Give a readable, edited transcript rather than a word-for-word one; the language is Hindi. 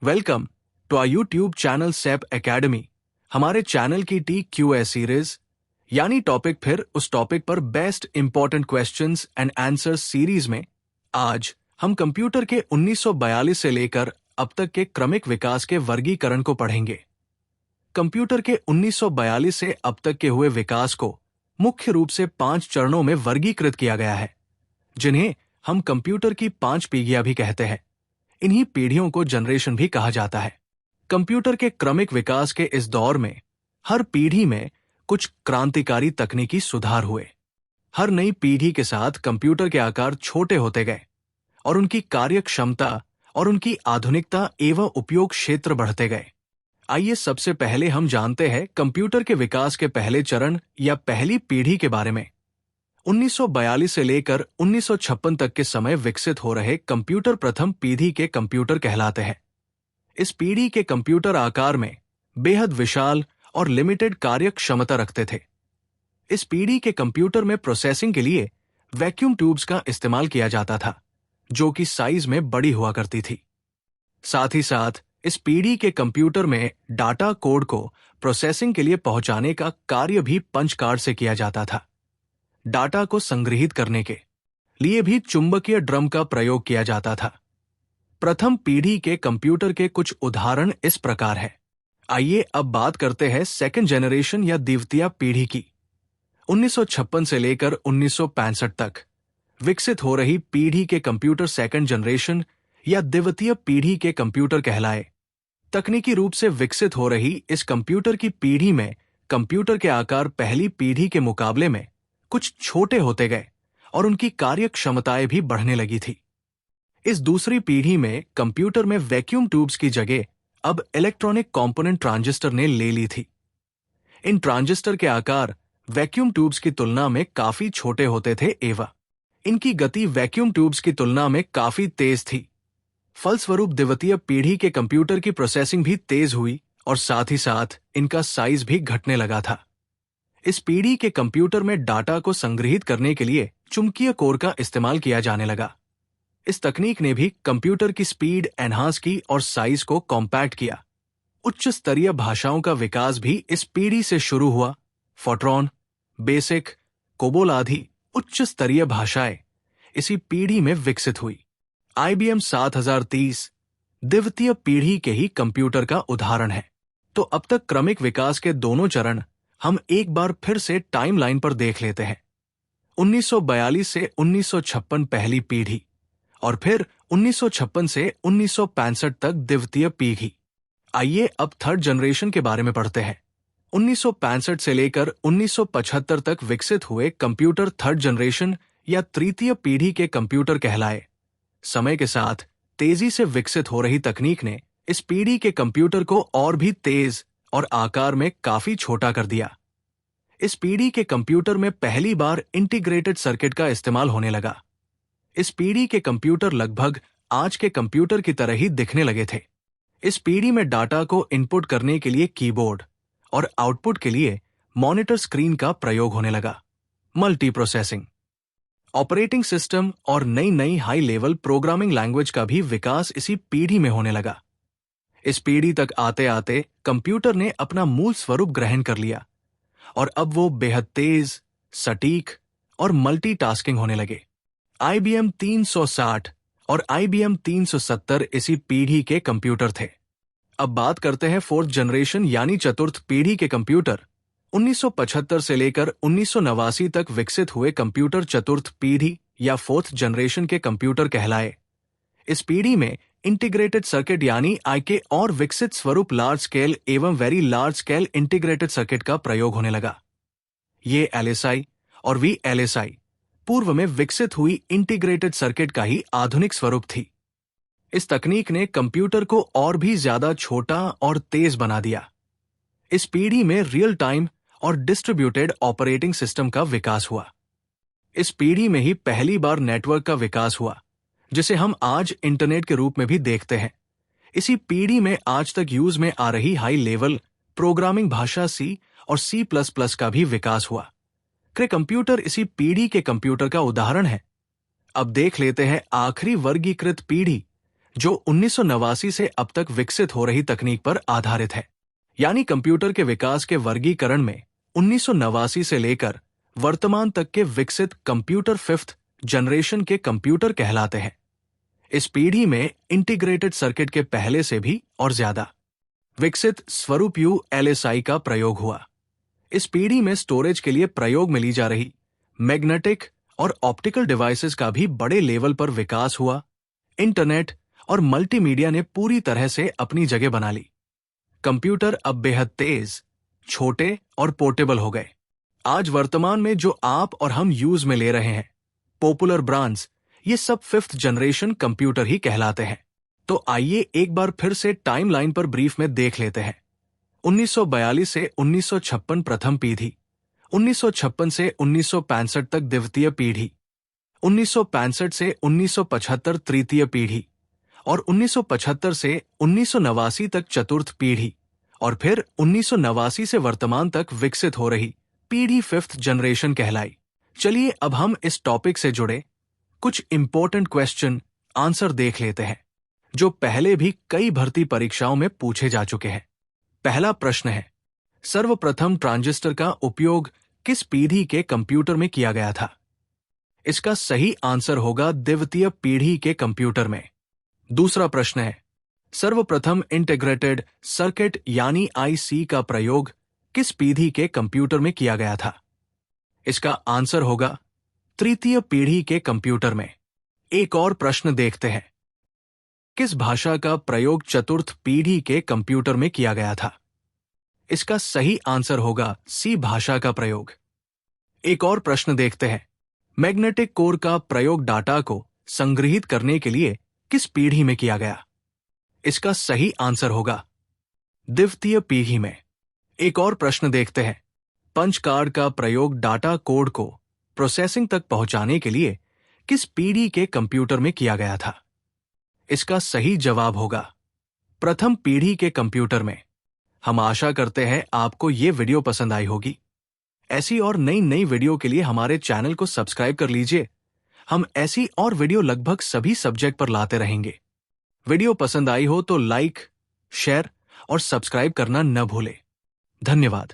Welcome to our YouTube channel Sap Academy. हमारे चैनल की TQA सीरीज यानी टॉपिक फिर उस टॉपिक पर best important questions and answers series में आज हम कंप्यूटर के 1942 से लेकर अब तक के क्रमिक विकास के वर्गीकरण को पढ़ेंगे। कंप्यूटर के 1942 से अब तक के हुए विकास को मुख्य रूप से 5 चरणों में वर्गीकृत किया गया है, जिन्हें हम कंप्यूटर की 5 पीढ़ियां भी कहते हैं। इन्हीं पीढ़ियों को जनरेशन भी कहा जाता है। कंप्यूटर के क्रमिक विकास के इस दौर में हर पीढ़ी में कुछ क्रांतिकारी तकनीकी सुधार हुए। हर नई पीढ़ी के साथ कंप्यूटर के आकार छोटे होते गए और उनकी कार्य क्षमता और उनकी आधुनिकता एवं उपयोग क्षेत्र बढ़ते गए। आइए सबसे पहले हम जानते हैं कंप्यूटर के विकास के पहले चरण या पहली पीढ़ी के बारे में। 1942 से लेकर 1956 तक के समय विकसित हो रहे कंप्यूटर प्रथम पीढ़ी के कंप्यूटर कहलाते हैं। इस पीढ़ी के कंप्यूटर आकार में बेहद विशाल और लिमिटेड कार्य क्षमता रखते थे। इस पीढ़ी के कंप्यूटर में प्रोसेसिंग के लिए वैक्यूम ट्यूब्स का इस्तेमाल किया जाता था, जो कि साइज में बड़ी हुआ करती थी। साथ ही साथ इस पीढ़ी के कंप्यूटर में डाटा कोड को प्रोसेसिंग के लिए पहुंचाने का कार्य भी पंच कार्ड से किया जाता था। डाटा को संग्रहित करने के लिए भी चुंबकीय ड्रम का प्रयोग किया जाता था। प्रथम पीढ़ी के कंप्यूटर के कुछ उदाहरण इस प्रकार है। आइए अब बात करते हैं सेकंड जनरेशन या द्वितीय पीढ़ी की। 1956 से लेकर 1965 तक विकसित हो रही पीढ़ी के कंप्यूटर सेकंड जनरेशन या द्वितीय पीढ़ी के कंप्यूटर कहलाए। तकनीकी रूप से विकसित हो रही इस कंप्यूटर की पीढ़ी में कंप्यूटर के आकार पहली पीढ़ी के मुकाबले में कुछ छोटे होते गए और उनकी कार्य क्षमताएं भी बढ़ने लगी थी। इस दूसरी पीढ़ी में कंप्यूटर में वैक्यूम ट्यूब्स की जगह अब इलेक्ट्रॉनिक कंपोनेंट ट्रांजिस्टर ने ले ली थी। इन ट्रांजिस्टर के आकार वैक्यूम ट्यूब्स की तुलना में काफी छोटे होते थे एवं इनकी गति वैक्यूम ट्यूब्स की तुलना में काफी तेज थी। फलस्वरूप द्वितीय पीढ़ी के कंप्यूटर की प्रोसेसिंग भी तेज हुई और साथ ही साथ इनका साइज भी घटने लगा था। इस पीढ़ी के कंप्यूटर में डाटा को संग्रहित करने के लिए चुंबकीय कोर का इस्तेमाल किया जाने लगा। इस तकनीक ने भी कंप्यूटर की स्पीड एनहांस की और साइज को कॉम्पैक्ट किया। उच्च स्तरीय भाषाओं का विकास भी इस पीढ़ी से शुरू हुआ। फोर्ट्रॉन, बेसिक, कोबोल आदि उच्च स्तरीय भाषाएं इसी पीढ़ी में विकसित हुई। IBM 7030 द्वितीय पीढ़ी के ही कंप्यूटर का उदाहरण है। तो अब तक क्रमिक विकास के दोनों चरण हम एक बार फिर से टाइमलाइन पर देख लेते हैं। 1942 से 1956 पहली पीढ़ी और फिर 1956 से 1965 तक द्वितीय पीढ़ी। आइए अब थर्ड जनरेशन के बारे में पढ़ते हैं। 1965 से लेकर 1975 तक विकसित हुए कंप्यूटर थर्ड जनरेशन या तृतीय पीढ़ी के कंप्यूटर कहलाए। समय के साथ तेजी से विकसित हो रही तकनीक ने इस पीढ़ी के कंप्यूटर को और भी तेज और आकार में काफी छोटा कर दिया। इस पीढ़ी के कंप्यूटर में पहली बार इंटीग्रेटेड सर्किट का इस्तेमाल होने लगा। इस पीढ़ी के कंप्यूटर लगभग आज के कंप्यूटर की तरह ही दिखने लगे थे। इस पीढ़ी में डाटा को इनपुट करने के लिए कीबोर्ड और आउटपुट के लिए मॉनिटर स्क्रीन का प्रयोग होने लगा। मल्टी प्रोसेसिंग, ऑपरेटिंग सिस्टम और नई नई हाई लेवल प्रोग्रामिंग लैंग्वेज का भी विकास इसी पीढ़ी में होने लगा। इस पीढ़ी तक आते आते कंप्यूटर ने अपना मूल स्वरूप ग्रहण कर लिया और अब वो बेहद तेज, सटीक और मल्टीटास्किंग होने लगे। IBM 360 और IBM 370 इसी पीढ़ी के कंप्यूटर थे। अब बात करते हैं फोर्थ जनरेशन यानी चतुर्थ पीढ़ी के कंप्यूटर। 1975 से लेकर 1989 तक विकसित हुए कंप्यूटर चतुर्थ पीढ़ी या फोर्थ जनरेशन के कंप्यूटर कहलाए। इस पीढ़ी में इंटीग्रेटेड सर्किट यानी IK और विकसित स्वरूप लार्ज स्केल एवं very large scale integrated circuit का प्रयोग होने लगा। ये LSI और VLSI पूर्व में विकसित हुई इंटीग्रेटेड सर्किट का ही आधुनिक स्वरूप थी। इस तकनीक ने कंप्यूटर को और भी ज्यादा छोटा और तेज बना दिया। इस पीढ़ी में रियल टाइम और डिस्ट्रीब्यूटेड ऑपरेटिंग सिस्टम का विकास हुआ। इस पीढ़ी में ही पहली बार नेटवर्क का विकास हुआ, जिसे हम आज इंटरनेट के रूप में भी देखते हैं। इसी पीढ़ी में आज तक यूज में आ रही हाई लेवल प्रोग्रामिंग भाषा C और C++ का भी विकास हुआ। कंप्यूटर इसी पीढ़ी के कंप्यूटर का उदाहरण है। अब देख लेते हैं आखिरी वर्गीकृत पीढ़ी, जो 1989 से अब तक विकसित हो रही तकनीक पर आधारित है। यानी कंप्यूटर के विकास के वर्गीकरण में 1989 से लेकर वर्तमान तक के विकसित कंप्यूटर 5th जनरेशन के कंप्यूटर कहलाते हैं। इस पीढ़ी में इंटीग्रेटेड सर्किट के पहले से भी और ज्यादा विकसित स्वरूपीय LSI का प्रयोग हुआ। इस पीढ़ी में स्टोरेज के लिए प्रयोग में ली जा रही मैग्नेटिक और ऑप्टिकल डिवाइसेस का भी बड़े लेवल पर विकास हुआ। इंटरनेट और मल्टीमीडिया ने पूरी तरह से अपनी जगह बना ली। कंप्यूटर अब बेहद तेज, छोटे और पोर्टेबल हो गए। आज वर्तमान में जो आप और हम यूज में ले रहे हैं पॉपुलर ब्रांड्स, ये सब 5th जनरेशन कंप्यूटर ही कहलाते हैं। तो आइए एक बार फिर से टाइमलाइन पर ब्रीफ में देख लेते हैं। 1942 से 1956 प्रथम पीढ़ी, 1956 से 1965 तक द्वितीय पीढ़ी, 1965 से 1975 तृतीय पीढ़ी और 1975 से 1989 तक चतुर्थ पीढ़ी और फिर 1989 से वर्तमान तक विकसित हो रही पीढ़ी 5th जनरेशन कहलाई। चलिए अब हम इस टॉपिक से जुड़े कुछ इंपॉर्टेंट क्वेश्चन आंसर देख लेते हैं जो पहले भी कई भर्ती परीक्षाओं में पूछे जा चुके हैं। पहला प्रश्न है, सर्वप्रथम ट्रांजिस्टर का उपयोग किस पीढ़ी के कंप्यूटर में किया गया था? इसका सही आंसर होगा द्वितीय पीढ़ी के कंप्यूटर में। दूसरा प्रश्न है, सर्वप्रथम इंटीग्रेटेड सर्किट यानी IC का प्रयोग किस पीढ़ी के कंप्यूटर में किया गया था? इसका आंसर होगा तृतीय पीढ़ी के कंप्यूटर में। एक और प्रश्न देखते हैं, किस भाषा का प्रयोग चतुर्थ पीढ़ी के कंप्यूटर में किया गया था? इसका सही आंसर होगा C भाषा का प्रयोग। एक और प्रश्न देखते हैं, मैग्नेटिक कोर का प्रयोग डाटा को संग्रहित करने के लिए किस पीढ़ी में किया गया? इसका सही आंसर होगा द्वितीय पीढ़ी में। एक और प्रश्न देखते हैं, पंच कार्ड का प्रयोग डाटा कोड को प्रोसेसिंग तक पहुंचाने के लिए किस पीढ़ी के कंप्यूटर में किया गया था? इसका सही जवाब होगा प्रथम पीढ़ी के कंप्यूटर में। हम आशा करते हैं आपको ये वीडियो पसंद आई होगी। ऐसी और नई वीडियो के लिए हमारे चैनल को सब्सक्राइब कर लीजिए। हम ऐसी और वीडियो लगभग सभी सब्जेक्ट पर लाते रहेंगे। वीडियो पसंद आई हो तो लाइक, शेयर और सब्सक्राइब करना न भूलें। धन्यवाद।